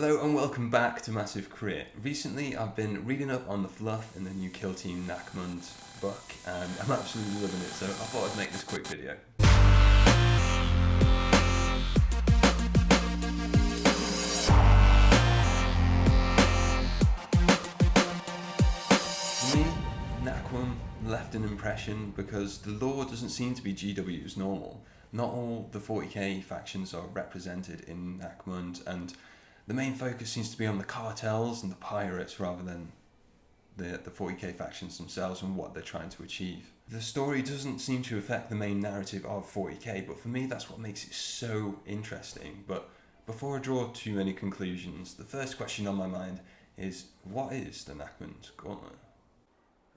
Hello and welcome back to Massive Crit. Recently I've been reading up on the fluff in the new Kill Team Nachmund book and I'm absolutely loving it, so I thought I'd make this quick video. For me, Nachmund left an impression because the lore doesn't seem to be GW's normal. Not all the 40k factions are represented in Nachmund, and the main focus seems to be on the cartels and the pirates rather than the 40k factions themselves and what they're trying to achieve. The story doesn't seem to affect the main narrative of 40k, but for me that's what makes it so interesting. But before I draw too many conclusions, the first question on my mind is, what is the Nachmund Gauntlet?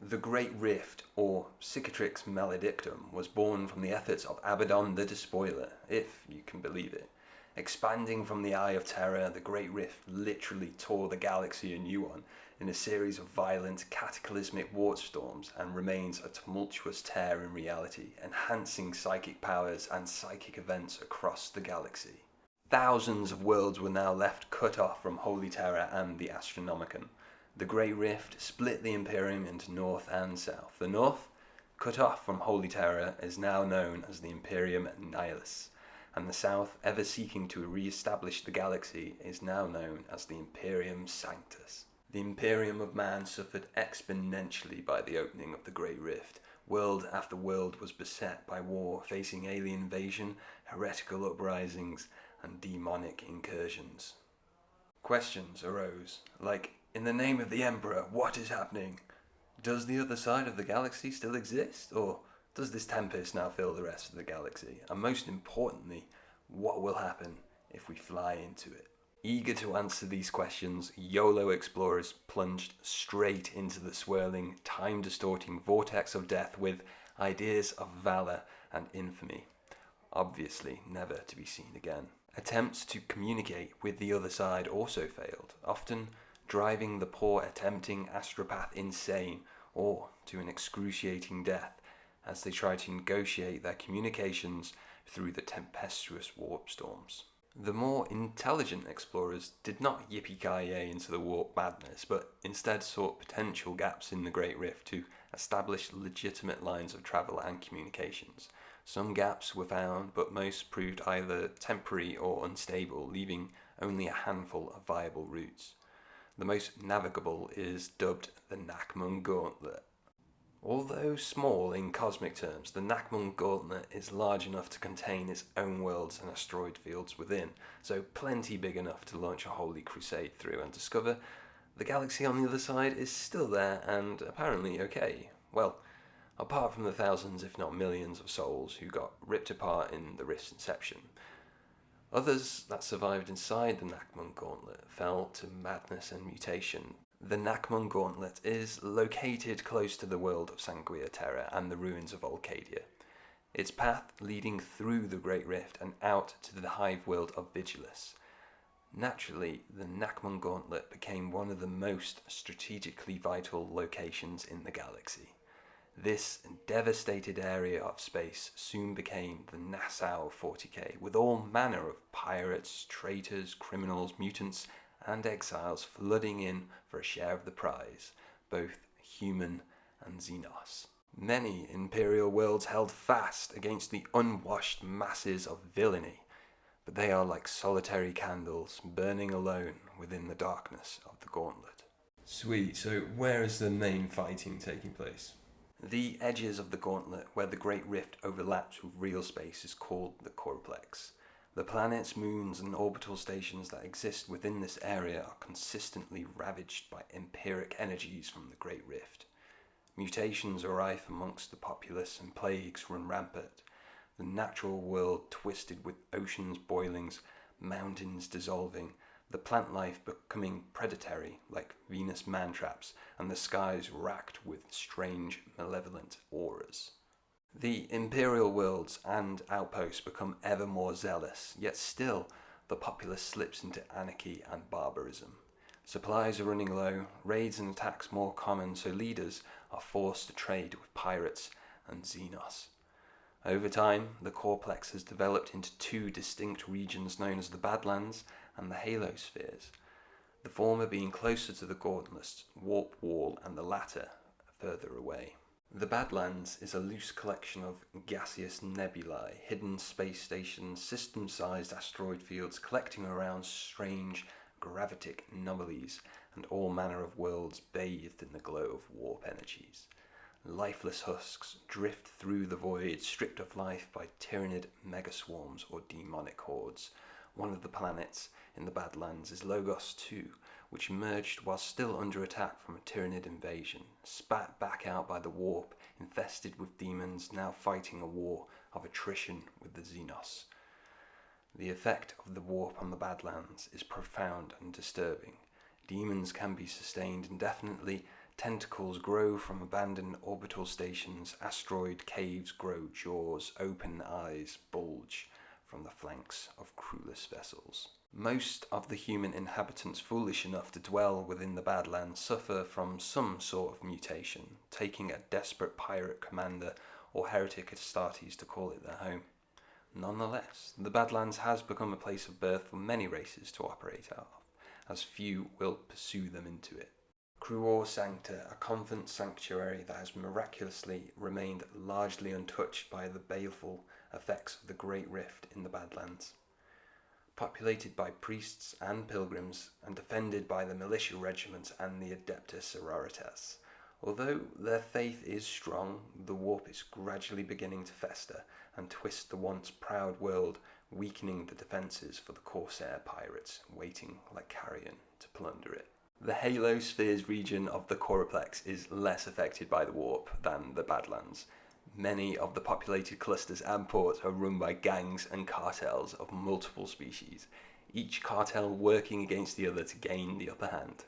The Great Rift, or Cicatrix Maledictum, was born from the efforts of Abaddon the Despoiler, if you can believe it. Expanding from the Eye of Terror, the Great Rift literally tore the galaxy a new one in a series of violent, cataclysmic warstorms and remains a tumultuous tear in reality, enhancing psychic powers and psychic events across the galaxy. Thousands of worlds were now left cut off from Holy Terror and the Astronomicon. The Great Rift split the Imperium into North and South. The North, cut off from Holy Terror, is now known as the Imperium Nihilus, and the South, ever seeking to re-establish the galaxy, is now known as the Imperium Sanctus. The Imperium of Man suffered exponentially by the opening of the Great Rift. World after world was beset by war, facing alien invasion, heretical uprisings, and demonic incursions. Questions arose, like, in the name of the Emperor, what is happening? Does the other side of the galaxy still exist, or does this tempest now fill the rest of the galaxy? And most importantly, what will happen if we fly into it? Eager to answer these questions, YOLO explorers plunged straight into the swirling, time-distorting vortex of death with ideas of valor and infamy, obviously never to be seen again. Attempts to communicate with the other side also failed, often driving the poor attempting astropath insane or to an excruciating death as they try to negotiate their communications through the tempestuous warp storms. The more intelligent explorers did not yippee-ki-yay into the warp madness, but instead sought potential gaps in the Great Rift to establish legitimate lines of travel and communications. Some gaps were found, but most proved either temporary or unstable, leaving only a handful of viable routes. The most navigable is dubbed the Nachmund Gauntlet. Although small in cosmic terms, the Nachmund Gauntlet is large enough to contain its own worlds and asteroid fields within, so plenty big enough to launch a holy crusade through and discover the galaxy on the other side is still there and apparently okay. Well, apart from the thousands if not millions of souls who got ripped apart in the Rift's inception. Others that survived inside the Nachmund Gauntlet fell to madness and mutation. The Nachmund Gauntlet is located close to the world of Sanguia Terra and the ruins of Alcadia. Its path leading through the Great Rift and out to the hive world of Vigilus. Naturally, the Nachmund Gauntlet became one of the most strategically vital locations in the galaxy. This devastated area of space soon became the Nassau 40k, with all manner of pirates, traitors, criminals, mutants, and exiles flooding in for a share of the prize, both human and Xenos. Many imperial worlds held fast against the unwashed masses of villainy, but they are like solitary candles burning alone within the darkness of the gauntlet. Sweet, so where is the main fighting taking place? The edges of the gauntlet, where the Great Rift overlaps with real space, is called the Corplex. The planets, moons, and orbital stations that exist within this area are consistently ravaged by empiric energies from the Great Rift. Mutations are rife amongst the populace and plagues run rampant. The natural world twisted with oceans boilings, mountains dissolving, the plant life becoming predatory like Venus man-traps, and the skies racked with strange, malevolent auras. The imperial worlds and outposts become ever more zealous, yet still the populace slips into anarchy and barbarism. Supplies are running low, raids and attacks more common, so leaders are forced to trade with pirates and Xenos. Over time, the Corplex has developed into two distinct regions known as the Badlands and the Halospheres. the former being closer to the Gauntlet's warp wall and the latter further away. The Badlands is a loose collection of gaseous nebulae, hidden space stations, system-sized asteroid fields collecting around strange gravitic anomalies, and all manner of worlds bathed in the glow of warp energies. Lifeless husks drift through the void, stripped of life by tyrannid megaswarms or demonic hordes. One of the planets in the Badlands is Logos II, which emerged while still under attack from a tyrannid invasion, spat back out by the warp, infested with demons now fighting a war of attrition with the Xenos. The effect of the warp on the Badlands is profound and disturbing. Demons can be sustained indefinitely, tentacles grow from abandoned orbital stations, asteroid caves grow jaws, open eyes bulge from the flanks of crewless vessels. Most of the human inhabitants foolish enough to dwell within the Badlands suffer from some sort of mutation, taking a desperate pirate commander or heretic Astartes to call it their home. Nonetheless, the Badlands has become a place of birth for many races to operate out of, as few will pursue them into it. Cruor Sancta, a convent sanctuary that has miraculously remained largely untouched by the baleful effects of the Great Rift in the Badlands. Populated by priests and pilgrims, and defended by the militia regiments and the Adeptus Sororitas. Although their faith is strong, the warp is gradually beginning to fester and twist the once proud world, weakening the defences for the Corsair pirates waiting like carrion to plunder it. The Halo Spheres region of the Corplex is less affected by the warp than the Badlands. Many of the populated clusters and ports are run by gangs and cartels of multiple species, each cartel working against the other to gain the upper hand.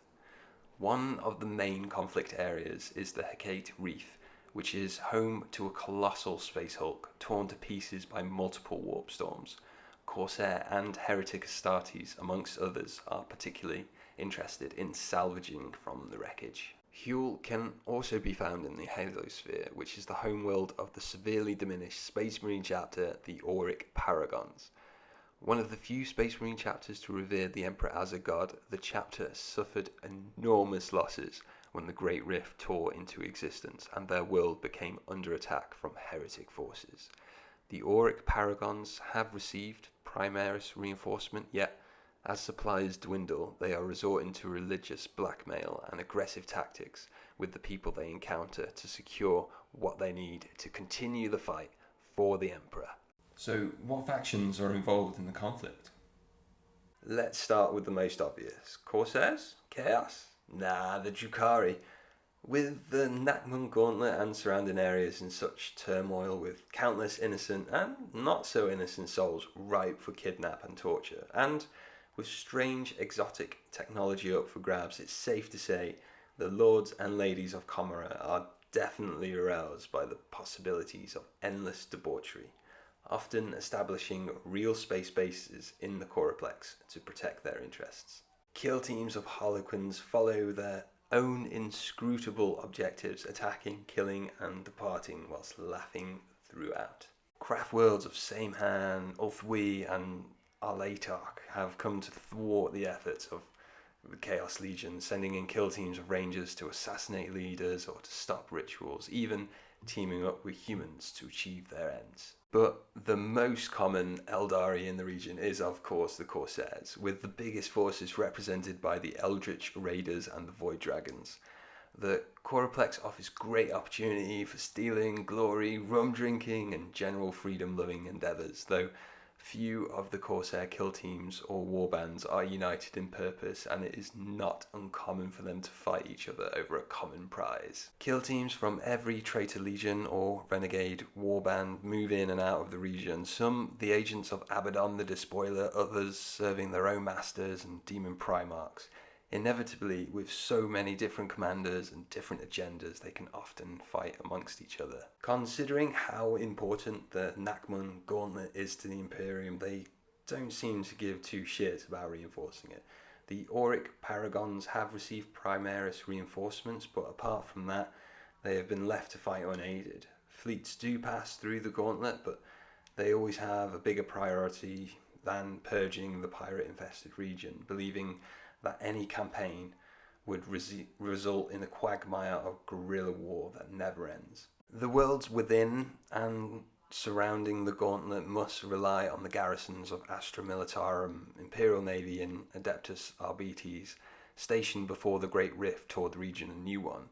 One of the main conflict areas is the Hecate Reef, which is home to a colossal space hulk torn to pieces by multiple warp storms. Corsair and heretic Astartes, amongst others, are particularly interested in salvaging from the wreckage. Huel can also be found in the Halosphere, which is the homeworld of the severely diminished Space Marine chapter, the Auric Paragons. One of the few Space Marine chapters to revere the Emperor as a god, the chapter suffered enormous losses when the Great Rift tore into existence and their world became under attack from heretic forces. The Auric Paragons have received Primaris reinforcement, yet as supplies dwindle, they are resorting to religious blackmail and aggressive tactics with the people they encounter to secure what they need to continue the fight for the Emperor. So, what factions are involved in the conflict? Let's start with the most obvious. Corsairs? Chaos? Nah, the Drukhari. With the Nachmund Gauntlet and surrounding areas in such turmoil, with countless innocent and not so innocent souls ripe for kidnap and torture, and with strange exotic technology up for grabs, it's safe to say the lords and ladies of Comera are definitely aroused by the possibilities of endless debauchery, often establishing real space bases in the Corplex to protect their interests. Kill teams of Harlequins follow their own inscrutable objectives, attacking, killing and departing whilst laughing throughout. Craft worlds of Samehan, Ulthwi and Alatark have come to thwart the efforts of the Chaos Legion, sending in kill teams of rangers to assassinate leaders or to stop rituals, even teaming up with humans to achieve their ends. But the most common Eldari in the region is, of course, the Corsairs, with the biggest forces represented by the Eldritch Raiders and the Void Dragons. The Corplex offers great opportunity for stealing, glory, rum drinking, and general freedom-loving endeavours, though few of the Corsair kill teams or warbands are united in purpose, and it is not uncommon for them to fight each other over a common prize. Kill teams from every traitor legion or renegade warband move in and out of the region, some the agents of Abaddon the Despoiler, others serving their own masters and demon primarchs. Inevitably, with so many different commanders and different agendas, they can often fight amongst each other. Considering how important the Nachmund Gauntlet is to the Imperium, they don't seem to give two shits about reinforcing it. The Auric Paragons have received Primaris reinforcements, but apart from that, they have been left to fight unaided. Fleets do pass through the Gauntlet, but they always have a bigger priority than purging the pirate-infested region, believing that any campaign would result in a quagmire of guerrilla war that never ends. The worlds within and surrounding the Gauntlet must rely on the garrisons of Astra Militarum, Imperial Navy and Adeptus Arbites, stationed before the Great Rift toward the region a new one.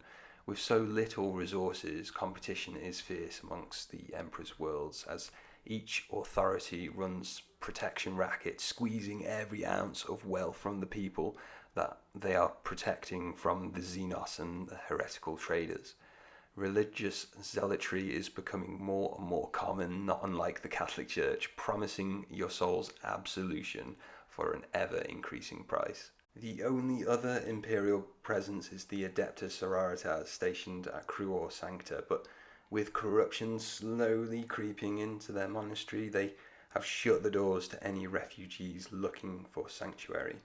With so little resources, competition is fierce amongst the Emperor's worlds, as each authority runs protection rackets, squeezing every ounce of wealth from the people that they are protecting from the Xenos and the heretical traders. Religious zealotry is becoming more and more common, not unlike the Catholic Church, promising your soul's absolution for an ever-increasing price. The only other Imperial presence is the Adeptus Sororitas stationed at Cruor Sancta, but with corruption slowly creeping into their monastery, they have shut the doors to any refugees looking for sanctuary.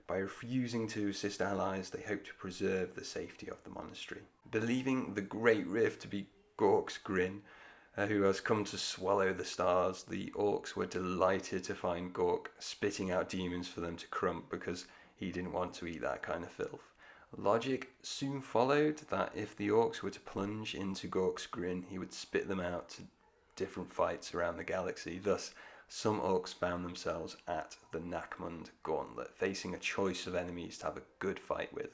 By refusing to assist allies, they hope to preserve the safety of the monastery. Believing the Great Rift to be Gork's Grin, who has come to swallow the stars, the orcs were delighted to find Gork spitting out demons for them to crump because he didn't want to eat that kind of filth. Logic soon followed that if the orcs were to plunge into Gork's Grin, he would spit them out to different fights around the galaxy. Thus, some orcs found themselves at the Nachmund Gauntlet, facing a choice of enemies to have a good fight with.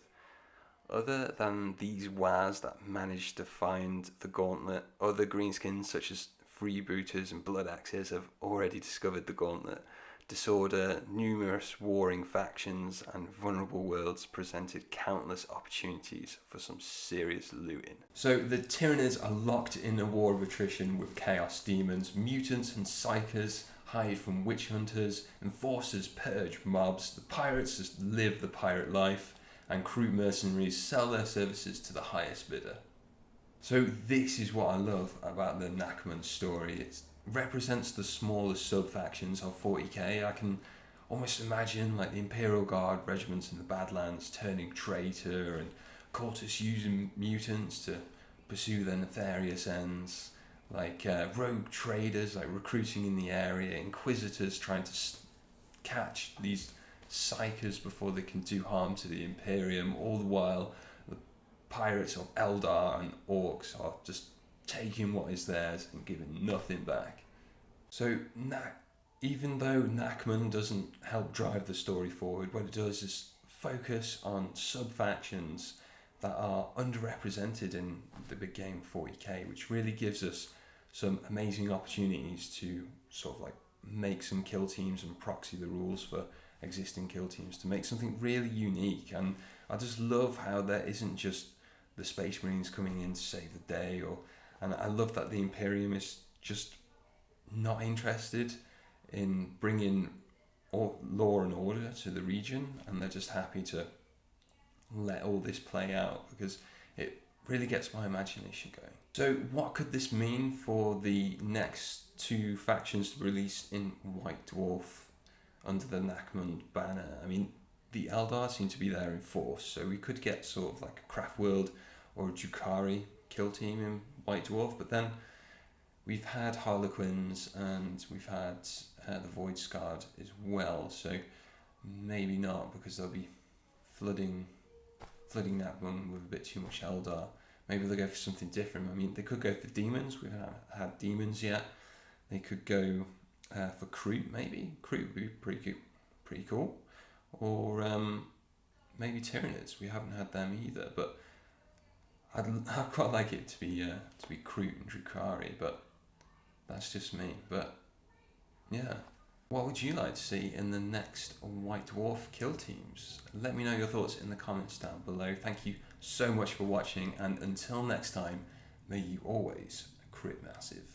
Other than these Waz that managed to find the Gauntlet, other greenskins such as freebooters and blood axes have already discovered the Gauntlet. Disorder, numerous warring factions, and vulnerable worlds presented countless opportunities for some serious looting. So the Tyranids are locked in a war of attrition with chaos demons, mutants and psychers hide from witch hunters, enforcers purge mobs, the pirates just live the pirate life, and crew mercenaries sell their services to the highest bidder. So this is what I love about the Nachmund story. It represents the smallest sub-factions of 40k. I can almost imagine like the Imperial Guard regiments in the Badlands turning traitor, and cultists using mutants to pursue their nefarious ends, like rogue traders like recruiting in the area, inquisitors trying to catch these psychers before they can do harm to the Imperium, all the while the pirates of Eldar and orcs are just taking what is theirs and giving nothing back. So even though Nachmund doesn't help drive the story forward, what it does is focus on sub-factions that are underrepresented in the big game 40k, which really gives us some amazing opportunities to sort of like make some kill teams and proxy the rules for existing kill teams to make something really unique. And I just love how there isn't just the Space Marines coming in to save the day, and I love that the Imperium is just not interested in bringing law and order to the region, and they're just happy to let all this play out because it really gets my imagination going. So what could this mean for the next two factions released in White Dwarf under the Nachmund banner? I mean, the Eldar seem to be there in force, so we could get sort of like a Craft World or a Drukhari kill team in White Dwarf, but then we've had Harlequins and we've had the Void Scarred as well, so maybe not, because they'll be flooding Nachmund with a bit too much Eldar. Maybe they'll go for something different. I mean, they could go for demons. We haven't had demons yet. They could go for Kroot, maybe. Kroot would be pretty cool. Or maybe Tyranids. We haven't had them either, but I'd quite like it to be Kroot and Drukhari, but that's just me. But yeah, what would you like to see in the next White Dwarf kill teams? Let me know your thoughts in the comments down below. Thank you so much for watching, and until next time, may you always crit massive.